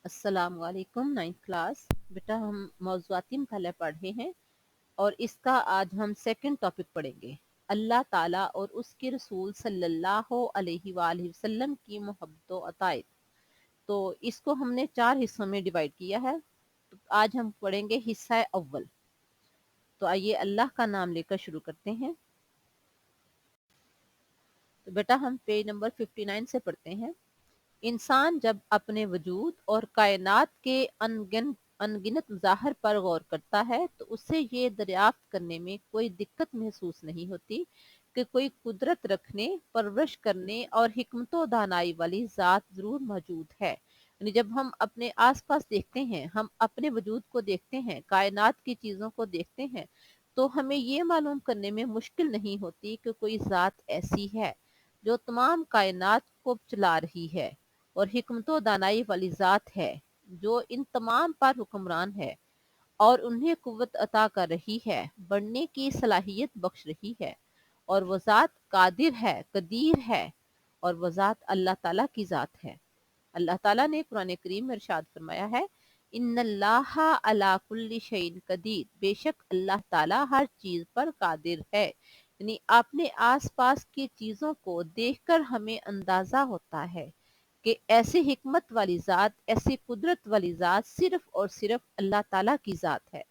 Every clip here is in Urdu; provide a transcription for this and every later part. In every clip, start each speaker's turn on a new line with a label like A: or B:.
A: السلام علیکم 9th کلاس بیٹا ہم موضوعاتی مطالعہ پڑھ رہے ہیں اور اس کا آج ہم سیکنڈ ٹاپک پڑھیں گے اللہ تعالیٰ اور اس کے رسول صلی اللہ علیہ وآلہ وسلم کی محبت و عطائد۔ تو اس کو ہم نے 4 حصوں میں ڈیوائیڈ کیا ہے۔ تو آج ہم پڑھیں گے حصہ اول۔ تو آئیے اللہ کا نام لے کر شروع کرتے ہیں۔ تو بیٹا ہم پیج نمبر 59 سے پڑھتے ہیں۔ انسان جب اپنے وجود اور کائنات کے انگنت مظاہر پر غور کرتا ہے تو اسے یہ دریافت کرنے میں کوئی دقت محسوس نہیں ہوتی کہ کوئی قدرت رکھنے، پرورش کرنے اور حکمت و دانائی والی ذات ضرور موجود ہے۔ یعنی جب ہم اپنے آس پاس دیکھتے ہیں، ہم اپنے وجود کو دیکھتے ہیں، کائنات کی چیزوں کو دیکھتے ہیں، تو ہمیں یہ معلوم کرنے میں مشکل نہیں ہوتی کہ کوئی ذات ایسی ہے جو تمام کائنات کو چلا رہی ہے اور حکمت و دانائی والی ذات ہے جو ان تمام پر حکمران ہے اور انہیں قوت عطا کر رہی ہے، بڑھنے کی صلاحیت بخش رہی ہے، اور وہ ذات قادر ہے، قدیر ہے، اور وہ ذات اللہ تعالیٰ کی ذات ہے۔ اللہ تعالیٰ نے قرآن کریم میں ارشاد فرمایا ہے، ان اللہ علی کل شیء قدیر، بے شک اللہ تعالیٰ ہر چیز پر قادر ہے۔ یعنی اپنے آس پاس کی چیزوں کو دیکھ کر ہمیں اندازہ ہوتا ہے کہ ایسی حکمت والی ذات، ایسی قدرت والی ذات صرف اور صرف اللہ تعالیٰ کی ذات ہے۔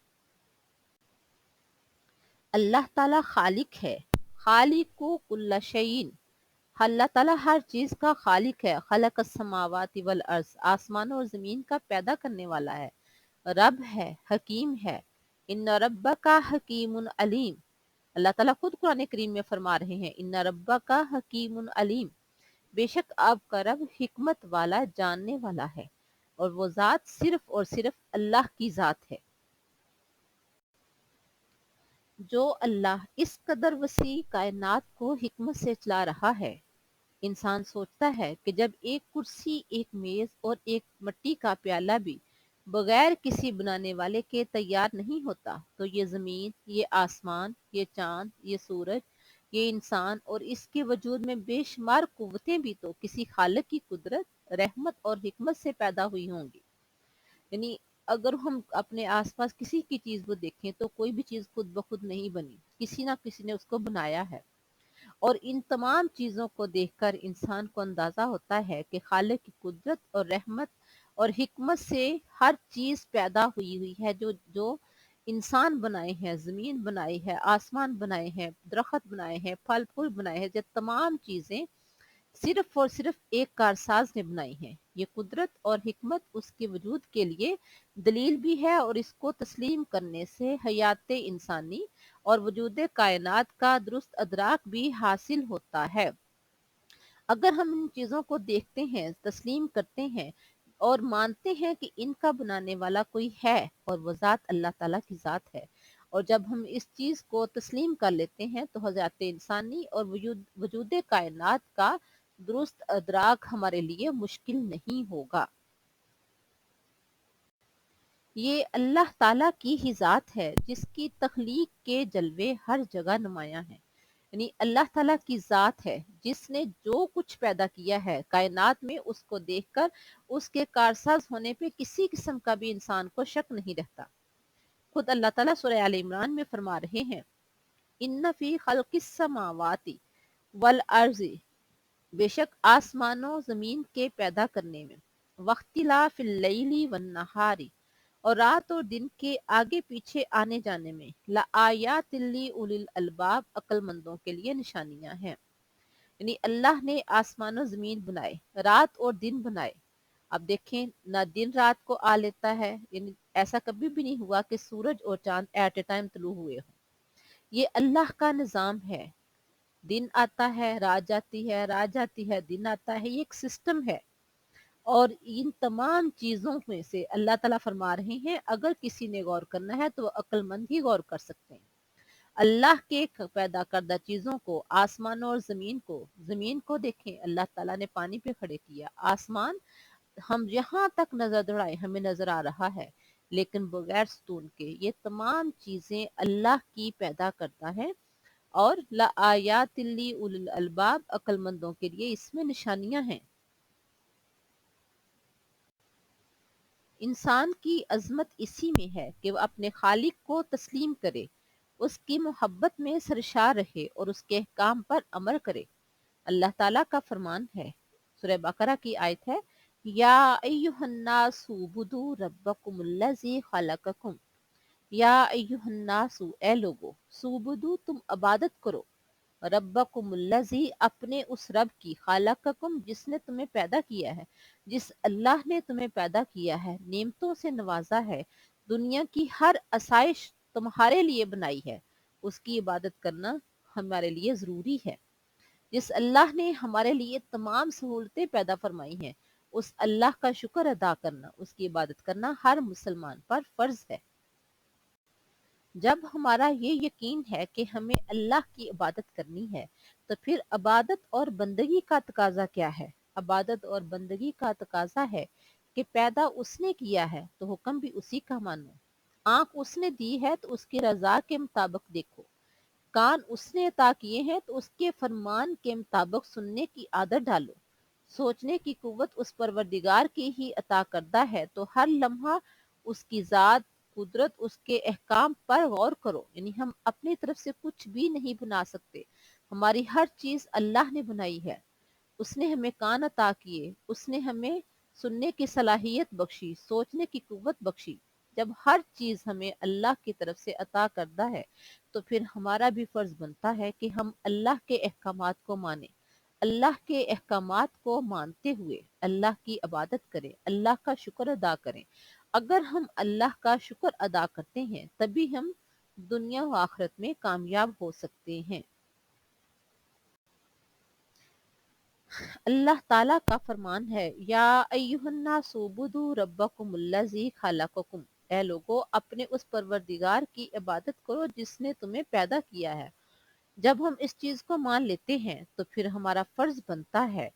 A: اللہ تعالیٰ خالق ہے، خالق کل شیء، اللہ تعالیٰ ہر چیز کا خالق ہے۔ خلق السماوات والارض، آسمان اور زمین کا پیدا کرنے والا ہے، رب ہے، حکیم ہے۔ ان ربک حکیم علیم، اللہ تعالیٰ خود قرآن کریم میں فرما رہے ہیں، ان ربک حکیم علیم، بے شک آپ کا رب حکمت والا، جاننے والا ہے، اور وہ ذات صرف اور صرف اللہ کی ذات ہے۔ جو اللہ اس قدر وسیع کائنات کو حکمت سے چلا رہا ہے، انسان سوچتا ہے کہ جب ایک کرسی، ایک میز اور ایک مٹی کا پیالہ بھی بغیر کسی بنانے والے کے تیار نہیں ہوتا، تو یہ زمین، یہ آسمان، یہ چاند، یہ سورج، یہ انسان اور اس کے وجود میں بے شمار قوتیں بھی تو کسی خالق کی قدرت، رحمت اور حکمت سے پیدا ہوئی ہوں گی۔ یعنی اگر ہم اپنے آس پاس کسی کی چیز کو دیکھیں تو کوئی بھی چیز خود بخود نہیں بنی، کسی نہ کسی نے اس کو بنایا ہے، اور ان تمام چیزوں کو دیکھ کر انسان کو اندازہ ہوتا ہے کہ خالق کی قدرت اور رحمت اور حکمت سے ہر چیز پیدا ہوئی ہے، جو انسان بنائے ہیں، زمین بنائی ہے، آسمان بنائے ہیں، درخت بنائے ہیں، پھل پھول بنائے ہیں، یہ تمام چیزیں صرف اور صرف ایک کارساز نے بنائی ہیں۔ یہ قدرت اور حکمت اس کے وجود کے لیے دلیل بھی ہے، اور اس کو تسلیم کرنے سے حیات انسانی اور وجود کائنات کا درست ادراک بھی حاصل ہوتا ہے۔ اگر ہم ان چیزوں کو دیکھتے ہیں، تسلیم کرتے ہیں اور مانتے ہیں کہ ان کا بنانے والا کوئی ہے اور وہ ذات اللہ تعالیٰ کی ذات ہے، اور جب ہم اس چیز کو تسلیم کر لیتے ہیں تو حیات انسانی اور وجود کائنات کا درست ادراک ہمارے لیے مشکل نہیں ہوگا۔ یہ اللہ تعالیٰ کی ہی ذات ہے جس کی تخلیق کے جلوے ہر جگہ نمایاں ہیں۔ یعنی اللہ تعالیٰ کی ذات ہے جس نے جو کچھ پیدا کیا ہے کائنات میں، اس کو دیکھ کر اس کے کارساز ہونے پہ کسی قسم کا بھی انسان کو شک نہیں رہتا۔ خود اللہ تعالیٰ سورہ آل عمران میں فرما رہے ہیں، ان فی خلق السماوات والارض، بے شک آسمانوں زمین کے پیدا کرنے میں، واختلاف اللیل والنہار، اور رات اور دن کے آگے پیچھے آنے جانے میں، لآیات لأولی الالباب، عقل مندوں کے لیے نشانیاں ہیں۔ یعنی اللہ نے آسمان و زمین بنائے، رات اور دن بنائے۔ اب دیکھیں، نہ دن رات کو آ لیتا ہے، یعنی ایسا کبھی بھی نہیں ہوا کہ سورج اور چاند ایٹ اے ٹائم طلوع ہوئے ہوں۔ یہ اللہ کا نظام ہے، دن آتا ہے، رات جاتی ہے، رات جاتی ہے، دن آتا ہے، یہ ایک سسٹم ہے۔ اور ان تمام چیزوں میں سے اللہ تعالیٰ فرما رہے ہیں، اگر کسی نے غور کرنا ہے تو وہ عقل مند ہی غور کر سکتے ہیں۔ اللہ کے پیدا کردہ چیزوں کو، آسمان اور زمین کو دیکھیں، اللہ تعالیٰ نے پانی پہ کھڑے کیا، آسمان ہم یہاں تک نظر دوڑائے ہمیں نظر آ رہا ہے، لیکن بغیر ستون کے۔ یہ تمام چیزیں اللہ کی پیدا کرتا ہے، اور لآیات لأولی الالباب، عقل مندوں کے لیے اس میں نشانیاں ہیں۔ انسان کی عظمت اسی میں ہے کہ وہ اپنے خالق کو تسلیم کرے، اس کی محبت میں سرشار رہے اور اس کے احکام پر عمل کرے۔ اللہ تعالیٰ کا فرمان ہے، سورہ بقرہ کی آیت ہے، یا ایہا الناس اعبدوا ربکم الذی خلقکم، یا ایہا الناس، اے لوگو، سوبدو، تم عبادت کرو، ربکم الذی، اپنے اس رب کی، خالقکم، جس نے تمہیں پیدا کیا ہے، جس اللہ نے تمہیں پیدا کیا ہے، نعمتوں سے نوازا ہے، دنیا کی ہر آسائش تمہارے لیے بنائی ہے، اس کی عبادت کرنا ہمارے لیے ضروری ہے۔ جس اللہ نے ہمارے لیے تمام سہولتیں پیدا فرمائی ہیں، اس اللہ کا شکر ادا کرنا، اس کی عبادت کرنا ہر مسلمان پر فرض ہے۔ جب ہمارا یہ یقین ہے کہ ہمیں اللہ کی عبادت کرنی ہے، تو پھر عبادت اور بندگی کا تقاضا کیا ہے؟ عبادت اور بندگی کا تقاضا ہے کہ پیدا اس نے کیا ہے تو حکم بھی اسی کا مانو، آنکھ اس نے دی ہے تو اس کی رضا کے مطابق دیکھو، کان اس نے عطا کیے ہیں تو اس کے فرمان کے مطابق سننے کی عادت ڈالو، سوچنے کی قوت اس پروردگار کی ہی عطا کردہ ہے تو ہر لمحہ اس کی ذات، قدرت، اس کے احکام پر غور کرو۔ یعنی ہم اپنی طرف سے کچھ بھی نہیں بنا سکتے، ہماری ہر چیز اللہ نے بنائی ہے۔ اس نے ہمیں کان عطا کیے، اس نے ہمیں سننے کی صلاحیت بخشی، سوچنے کی قوت بخشی۔ جب ہر چیز ہمیں اللہ کی طرف سے عطا کردہ ہے تو پھر ہمارا بھی فرض بنتا ہے کہ ہم اللہ کے احکامات کو مانیں، اللہ کے احکامات کو مانتے ہوئے اللہ کی عبادت کریں، اللہ کا شکر ادا کریں۔ اگر ہم اللہ کا شکر ادا کرتے ہیں تبھی ہم دنیا و آخرت میں کامیاب ہو سکتے ہیں۔ اللہ تعالیٰ کا فرمان ہے، یا ایہا الناس اعبدوا ربکم الذی خلقکم، اے لوگو، اپنے اس پروردگار کی عبادت کرو جس نے تمہیں پیدا کیا ہے۔ جب ہم اس چیز کو مان لیتے ہیں تو پھر ہمارا فرض بنتا ہے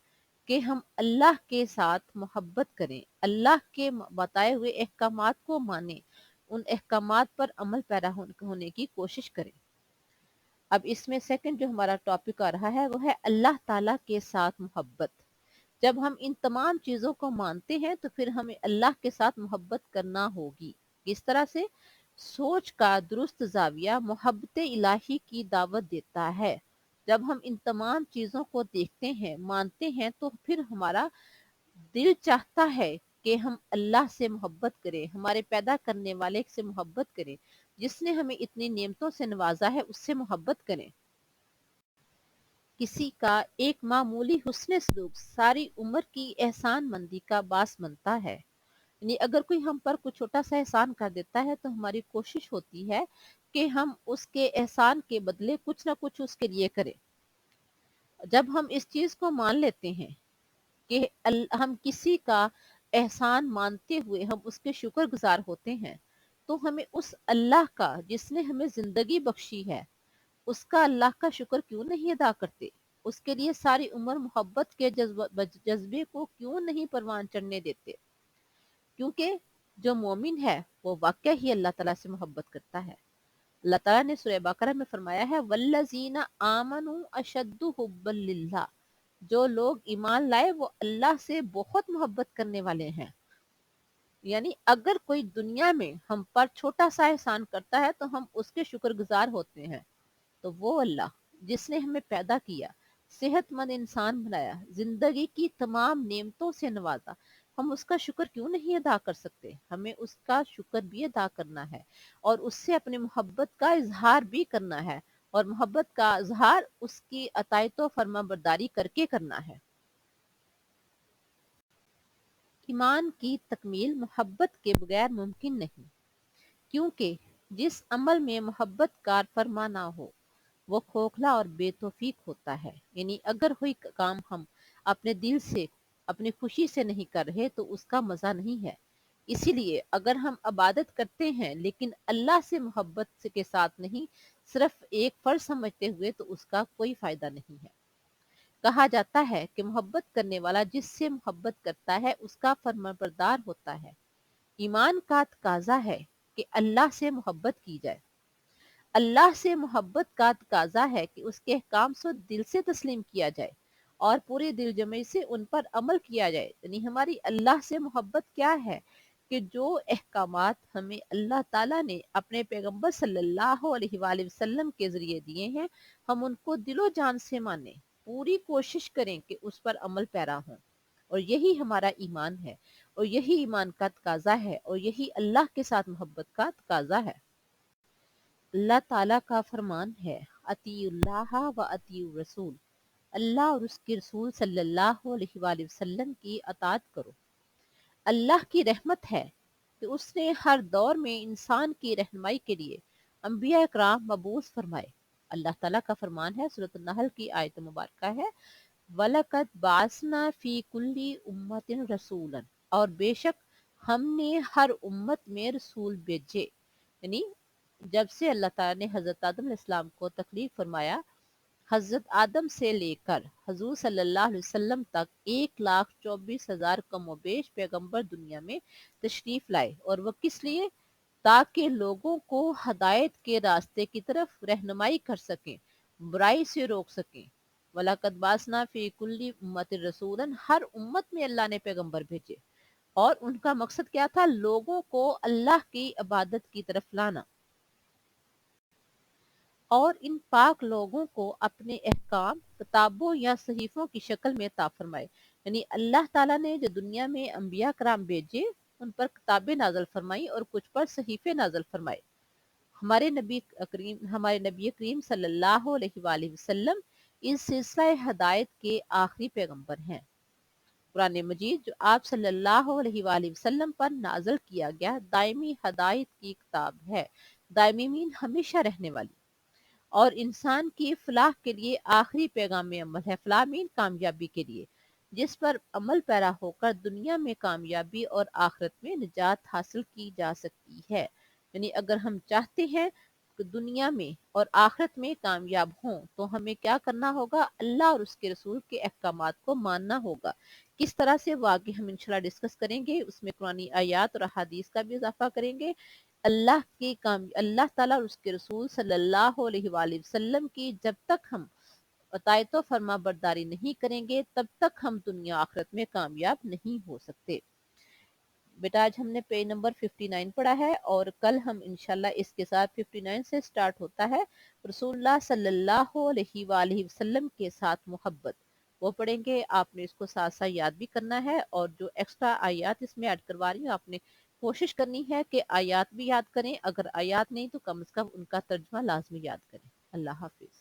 A: کہ ہم اللہ کے ساتھ محبت کریں، اللہ کے بتائے ہوئے احکامات کو مانیں، ان احکامات پر عمل پیرا ہونے کی کوشش کریں۔ اب اس میں سیکنڈ جو ہمارا ٹاپک آ رہا ہے وہ ہے اللہ تعالیٰ کے ساتھ محبت۔ جب ہم ان تمام چیزوں کو مانتے ہیں تو پھر ہمیں اللہ کے ساتھ محبت کرنا ہوگی۔ کس طرح سے؟ سوچ کا درست زاویہ محبت الہی کی دعوت دیتا ہے۔ جب ہم ان تمام چیزوں کو دیکھتے ہیں، مانتے ہیں، تو پھر ہمارا دل چاہتا ہے کہ ہم اللہ سے محبت کریں، ہمارے پیدا کرنے والے سے محبت کریں، جس نے ہمیں اتنی نعمتوں سے نوازا ہے اس سے محبت کریں۔ کسی کا ایک معمولی حسن سلوک ساری عمر کی احسان مندی کا باعث بنتا ہے۔ یعنی اگر کوئی ہم پر کچھ چھوٹا سا احسان کر دیتا ہے تو ہماری کوشش ہوتی ہے کہ ہم اس کے احسان کے بدلے کچھ نہ کچھ اس کے لیے کریں۔ جب ہم اس چیز کو مان لیتے ہیں کہ ہم کسی کا احسان مانتے ہوئے ہم اس کے شکر گزار ہوتے ہیں، تو ہمیں اس اللہ کا جس نے ہمیں زندگی بخشی ہے، اس کا اللہ کا شکر کیوں نہیں ادا کرتے؟ اس کے لیے ساری عمر محبت کے جذبے کو کیوں نہیں پروان چڑھنے دیتے؟ کیونکہ جو مومن ہے وہ واقعہ ہی اللہ تعالیٰ سے محبت کرتا ہے۔ اللہ تعالیٰ نے سورہ بقرہ میں فرمایا ہے، وَالَّذِينَ آمَنُوا أَشَدُّ حُبًّا لِلَّهِ، جو لوگ ایمان لائے وہ اللہ سے بہت محبت کرنے والے ہیں۔ یعنی اگر کوئی دنیا میں ہم پر چھوٹا سا احسان کرتا ہے تو ہم اس کے شکر گزار ہوتے ہیں، تو وہ اللہ جس نے ہمیں پیدا کیا، صحت مند انسان بنایا، زندگی کی تمام نعمتوں سے نوازا، ہم اس کا شکر کیوں نہیں ادا کر سکتے؟ ہمیں اس کا شکر بھی ادا کرنا ہے اور اس سے اپنے محبت کا اظہار بھی کرنا ہے، اور محبت کا اظہار اس کی اطاعت و فرما برداری کر کے کرنا ہے۔ ایمان کی تکمیل محبت کے بغیر ممکن نہیں، کیونکہ جس عمل میں محبت کار فرما نہ ہو وہ کھوکھلا اور بے توفیق ہوتا ہے۔ یعنی اگر کوئی کام ہم اپنے دل سے، اپنی خوشی سے نہیں کر رہے تو اس کا مزہ نہیں ہے۔ اسی لیے اگر ہم عبادت کرتے ہیں لیکن اللہ سے محبت کے ساتھ نہیں، صرف ایک فرض سمجھتے ہوئے، تو اس کا کوئی فائدہ نہیں ہے۔ کہا جاتا ہے کہ محبت کرنے والا جس سے محبت کرتا ہے اس کا فرمانبردار ہوتا ہے۔ ایمان کا تقاضا ہے کہ اللہ سے محبت کی جائے۔ اللہ سے محبت کا تقاضا ہے کہ اس کے احکام سے دل سے تسلیم کیا جائے اور پورے دل جمعی سے ان پر عمل کیا جائے۔ یعنی ہماری اللہ سے محبت کیا ہے کہ جو احکامات ہمیں اللہ تعالیٰ نے اپنے پیغمبر صلی اللہ علیہ وآلہ وسلم کے ذریعے دیے ہیں، ہم ان کو دل و جان سے مانیں، پوری کوشش کریں کہ اس پر عمل پیرا ہوں، اور یہی ہمارا ایمان ہے، اور یہی ایمان کا تقاضا ہے، اور یہی اللہ کے ساتھ محبت کا تقاضا ہے۔ اللہ تعالیٰ کا فرمان ہے، اطیعوا اللہ و اطیعوا الرسول، اللہ اور اس کے رسول صلی اللہ علیہ وآلہ وسلم کی اطاعت کرو۔ اللہ کی رحمت ہے کہ اس نے ہر دور میں انسان کی رہنمائی کے لیے انبیاء اکرام مبعوث فرمائے۔ اللہ تعالیٰ کا فرمان ہے، سورۃ النحل کی آیت مبارکہ ہے، وَلَقَدْ بَعَثْنَا فِي كُلِّ أُمَّةٍ رَسُولًا، اور بے شک ہم نے ہر امت میں رسول بھیجے۔ یعنی جب سے اللہ تعالیٰ نے حضرت آدم علیہ السلام کو تخلیق فرمایا، حضرت آدم سے لے کر حضور صلی اللہ علیہ وسلم تک 1,24,000 کم و بیش پیغمبر دنیا میں تشریف لائے، اور وہ کس لیے؟ تاکہ لوگوں کو ہدایت کے راستے کی طرف رہنمائی کر سکیں، برائی سے روک سکیں۔ وَلَقَدْ بَعَثْنَا فِي كُلِّ أُمَّةٍ رَسُولًا، ہر امت میں اللہ نے پیغمبر بھیجے، اور ان کا مقصد کیا تھا؟ لوگوں کو اللہ کی عبادت کی طرف لانا، اور ان پاک لوگوں کو اپنے احکام کتابوں یا صحیفوں کی شکل میں عطا فرمائے۔ یعنی اللہ تعالیٰ نے جو دنیا میں انبیاء کرام بھیجے، ان پر کتابیں نازل فرمائی اور کچھ پر صحیفے نازل فرمائے۔ ہمارے نبی کریم صلی اللہ علیہ وآلہ وسلم اس سلسلہ ہدایت کے آخری پیغمبر ہیں۔ قرآن مجید جو آپ صلی اللہ علیہ وآلہ وسلم پر نازل کیا گیا دائمی ہدایت کی کتاب ہے، دائمی مین ہمیشہ رہنے والی، اور انسان کی فلاح کے لیے آخری پیغام عمل ہے، فلاح مین کامیابی کے لیے، جس پر عمل پیرا ہو کر دنیا میں کامیابی اور آخرت میں نجات حاصل کی جا سکتی ہے۔ یعنی اگر ہم چاہتے ہیں کہ دنیا میں اور آخرت میں کامیاب ہوں تو ہمیں کیا کرنا ہوگا؟ اللہ اور اس کے رسول کے احکامات کو ماننا ہوگا۔ کس طرح سے وہ آگے ہم انشاءاللہ ڈسکس کریں گے، اس میں قرآنی آیات اور احادیث کا بھی اضافہ کریں گے۔ اللہ تعالیٰ اور اس کے رسول صلی اللہ علیہ وآلہ وسلم کی جب تک ہم اطاعت و فرما برداری نہیں کریں گے، تب تک ہم دنیا آخرت میں کامیاب نہیں ہو سکتے۔ بیٹا آج ہم نے پیج نمبر 59 پڑھا ہے، اور کل ہم انشاءاللہ اس کے ساتھ 59 سے سٹارٹ ہوتا ہے رسول اللہ صلی اللہ علیہ وآلہ وسلم کے ساتھ محبت، وہ پڑھیں گے۔ آپ نے اس کو ساتھ ساتھ یاد بھی کرنا ہے، اور جو ایکسٹرا آیات اس میں ایڈ کروا رہی ہوں، آپ نے کوشش کرنی ہے کہ آیات بھی یاد کریں، اگر آیات نہیں تو کم از کم ان کا ترجمہ لازمی یاد کریں۔ اللہ حافظ۔